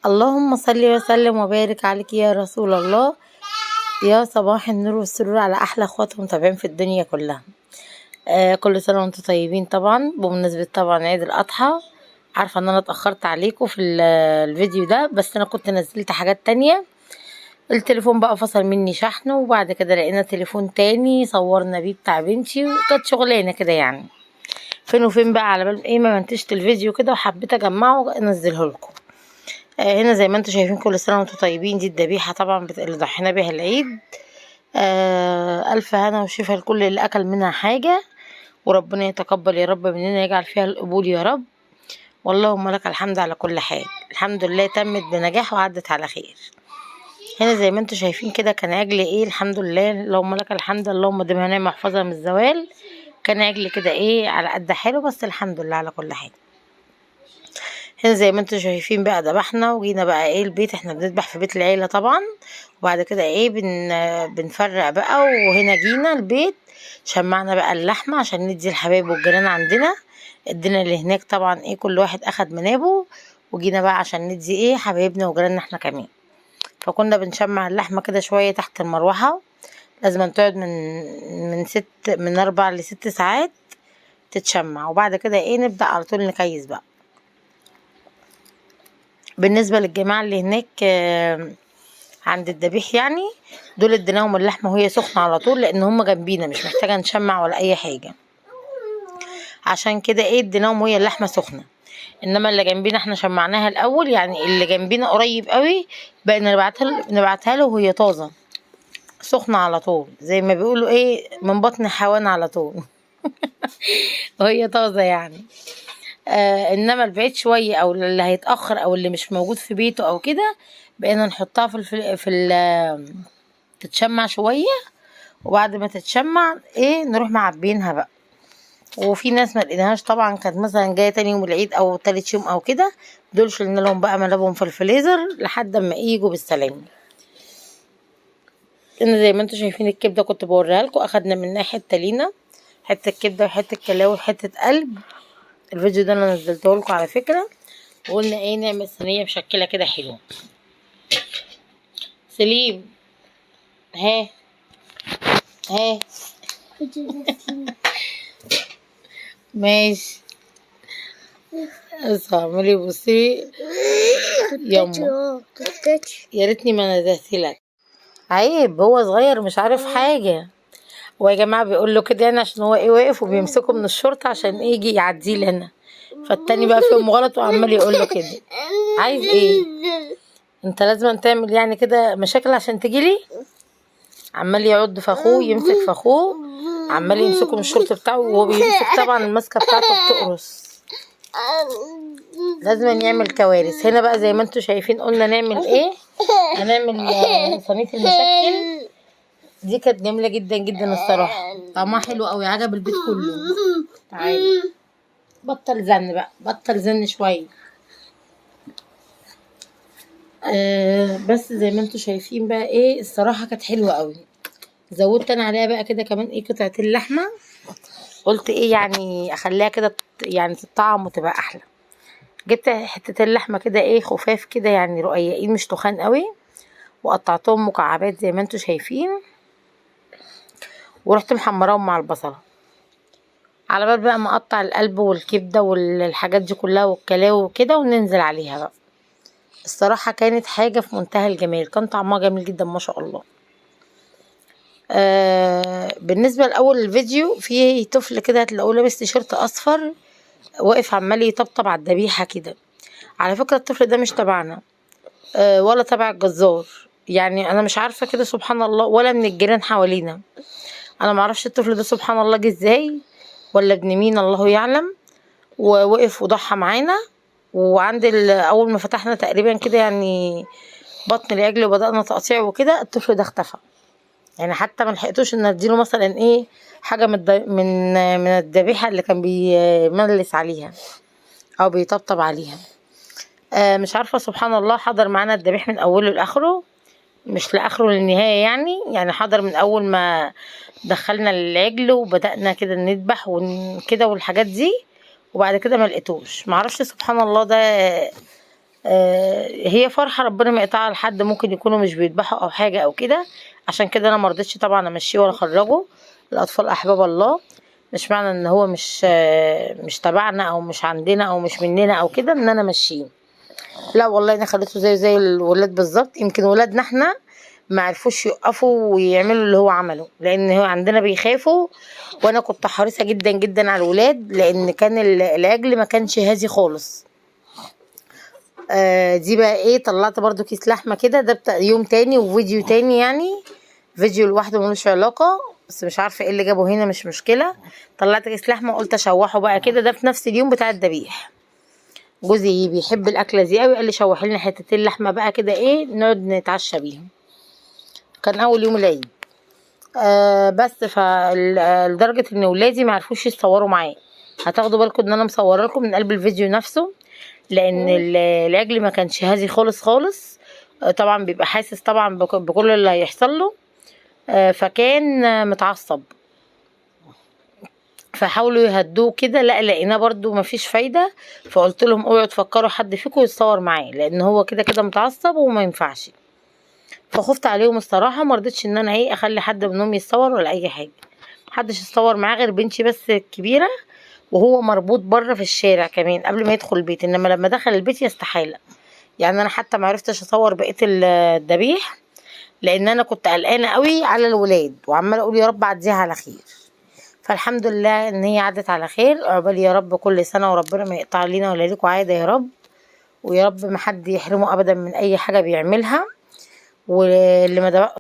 اللهم صل وسلم وبارك عليك يا رسول الله. يا صباح النور والسرور على احلى اخوات متابعين في الدنيا كلها. كل سنه وانتم طيبين. طبعا بمناسبه طبعا عيد الاضحى، عارفه ان انا اتاخرت عليكم في الفيديو ده، بس انا كنت نزلت حاجات تانية. التليفون بقى فصل مني شحن، وبعد كده لقينا تليفون تاني صورنا بيه بتاع بنتي، وكانت شغلانه كده يعني فين وفين بقى، على بال ايه ما منتجت الفيديو كده وحبيت اجمعه وانزله لكم. هنا زي ما انتم شايفين كل سنه وانتم طيبين. دي الذبيحه طبعا اللي ضحينا بيها العيد. الف هنا وشفا لكل اللي اكل منها حاجه، وربنا يتقبل يا رب مننا، يجعل فيها القبول يا رب. واللهم لك الحمد على كل حال. الحمد لله تمت بنجاح وعدت على خير. هنا زي ما انتم شايفين كده كان عجل ايه، الحمد لله اللهم لك الحمد، اللهم ديمها نعمه محفظه من الزوال. كان عجل كده ايه على قد حاله، بس الحمد لله على كل حال. هنا زي ما انتم شايفين بقى ذبحنا وجينا بقى ايه البيت، احنا بنذبح في بيت العيله طبعا. وبعد كده ايه بنفرق بقى، وهنا جينا البيت شمعنا بقى اللحمه عشان ندي الحبايب والجيران عندنا. ادينا اللي هناك طبعا ايه كل واحد اخد منابه، وجينا بقى عشان ندي ايه حبايبنا وجيراننا احنا كمان. فكنا بنشمع اللحمه كده شويه تحت المروحه، لازم تقعد من 4 ل6 ساعات تتشمع، وبعد كده ايه نبدأ على طول نكيس بقى. بالنسبة للجماعة اللي هناك عند الذبيح يعني، دول اديناهم اللحمة وهي سخنة على طول، لان هم جنبينا مش محتاجة نشمع ولا اي حاجة، عشان كده ايه اديناهم وهي اللحمة سخنة. انما اللي جنبينا احنا شمعناها الاول، يعني اللي جنبينا قريب قوي بقى نبعتها له وهي طازة سخنة على طول، زي ما بيقولوا ايه من بطن حيوان على طول وهي طازة يعني. انما البعيد شويه او اللي هيتاخر او اللي مش موجود في بيته او كده، بقينا نحطها تتشمع شويه، وبعد ما تتشمع ايه نروح معبينها بقى. وفي ناس ما لقيناهاش طبعا، كانت مثلا جايه تاني يوم العيد او تالت يوم او كده، دول شلنا لهم بقى منابهم في الفريزر لحد ما يجوا بالسلامه. انا زي ما انتم شايفين الكبده كنت بوريها لكم، اخدنا منها حته لينا، حته كبده وحته كلاوي وحته قلب. الفيديو ده انا نزلته لكم على فكره، وقلنا ايه نعمل صينيه مشكله كده حلوه. سليم ها ماشي. اعملي بصي يما، يا ريتني ما ندهت لك. عيب هو صغير مش عارف حاجه، ويا جماعه بيقول له كده يعني عشان هو ايه واقف وبيمسكه من الشرطه عشان ايه يجي يعديه لنا، فالتاني بقى فيهم غلط وعمال يقول له كده. عايز ايه انت؟ لازم تعمل يعني كده مشاكل عشان تجيلي؟ عمال يعض في اخوه، يمسك في اخوه، عمال يمسكه من الشرط بتاعه، وهو بيمسك طبعا الماسكه بتاعته بتقرص. لازم يعمل كوارث. هنا بقى زي ما انتم شايفين قلنا نعمل ايه، هنعمل صينيه المشكل. دي كانت جميله جدا جدا الصراحه، طعمها حلو قوي عجب البيت كله. تعالى بطل زن بقى، بطل زن شويه. بس زي ما انتم شايفين بقى ايه الصراحه كانت حلوه قوي. زودت انا عليها بقى كده كمان ايه قطعه اللحمه، قلت ايه يعني اخليها كده يعني تتطعم وتبقى احلى. جبت حته اللحمه كده ايه خفاف كده يعني رقيقين مش تخان قوي، وقطعتهم مكعبات زي ما انتم شايفين، ورحت محمراهم مع البصله، على بال بقى ما اقطع القلب والكبده والحاجات دي كلها والكلاوي وكده وننزل عليها بقى. الصراحه كانت حاجه في منتهى الجمال، كان طعمها جميل جدا ما شاء الله. بالنسبه لاول الفيديو في طفل كده هتلاقوه لابس تيشيرت اصفر واقف عمال يطبطب على الذبيحه كده. على فكره الطفل ده مش تبعنا ولا تبع الجزار، يعني انا مش عارفه كده سبحان الله، ولا من الجيران حوالينا. انا معرفش الطفل ده سبحان الله جه ازاي ولا ابن مين الله يعلم. ووقف وضحى معانا، وعند اول ما فتحنا تقريبا كده يعني بطن العجل وبدأنا تقطيع وكده، الطفل ده اختفى. يعني حتى ما لحقتوش ان اديله مثلا ايه حاجه من الذبيحه اللي كان بيملس عليها او بيطبطب عليها. مش عارفه سبحان الله حضر معانا الذبيح من اوله لاخره، مش لاخره للنهايه يعني حضر من اول ما دخلنا العجل وبدأنا كده نذبح وكده والحاجات دي، وبعد كده ما لقيتوش. معرفش سبحان الله ده هي فرحة ربنا ما يقطعها لحد، ممكن يكونوا مش بيذبحوا او حاجة او كده، عشان كده انا مرضتش طبعا امشيه ولا اخرجه. الاطفال احباب الله، مش معنى ان هو مش تبعنا او مش عندنا او مش مننا او كده ان انا امشيه. لا والله انا خليته زي الولاد بالظبط. يمكن ولادنا احنا ما عرفوش يقفوا ويعملوا اللي هو عمله، لان هو عندنا بيخافوا، وانا كنت حريصه جدا جدا على الولاد، لان كان العجل ما كانش هادي خالص. دي بقى ايه، طلعت برضو كيس لحمه كده، ده بتاع يوم تاني وفيديو تاني، يعني فيديو لوحده ملوش علاقه، بس مش عارفه ايه اللي جابه هنا، مش مشكله. طلعت كيس لحمه وقلت اشوحه بقى كده، ده في نفس اليوم بتاع الذبيح. جوزي بيحب الاكله دي قوي، قال لي شوحي لنا حتتين لحمه بقى كده ايه نقعد نتعشى بيهم. كان اول يوم العيد. بس لدرجه ان ولادي ما عرفوش يتصوروا معايا. هتاخدوا بالكم ان انا مصوره لكم من قلب الفيديو نفسه، لان العجل ما كانش هادي خالص خالص. طبعا بيبقى حاسس طبعا بكل اللي هيحصل له. فكان متعصب، فحاولوا يهدوه كده، لا لقيناه برضو مفيش فايده. فقلت لهم اوعوا تفكروا حد فيكم يتصور معاه، لان هو كده كده متعصب وما ينفعش. فخفت عليهم الصراحه، ما رضيتش ان انا ايه اخلي حد منهم يتصور ولا اي حاجه. محدش يتصور معاه غير بنتي بس الكبيره، وهو مربوط بره في الشارع كمان قبل ما يدخل البيت، انما لما دخل البيت يستحاله. يعني انا حتى ما عرفتش اصور بقيه الذبيح، لان انا كنت قلقانه قوي على الولاد، وعماله اقول يا رب عديها على خير. فالحمد لله ان هي عدت على خير. عقبال يا رب كل سنه وربنا ما يقطع لينا ولا ليكوا عاده يا رب، ويا رب ما حد يحرمه ابدا من اي حاجه بيعملها. واللي ما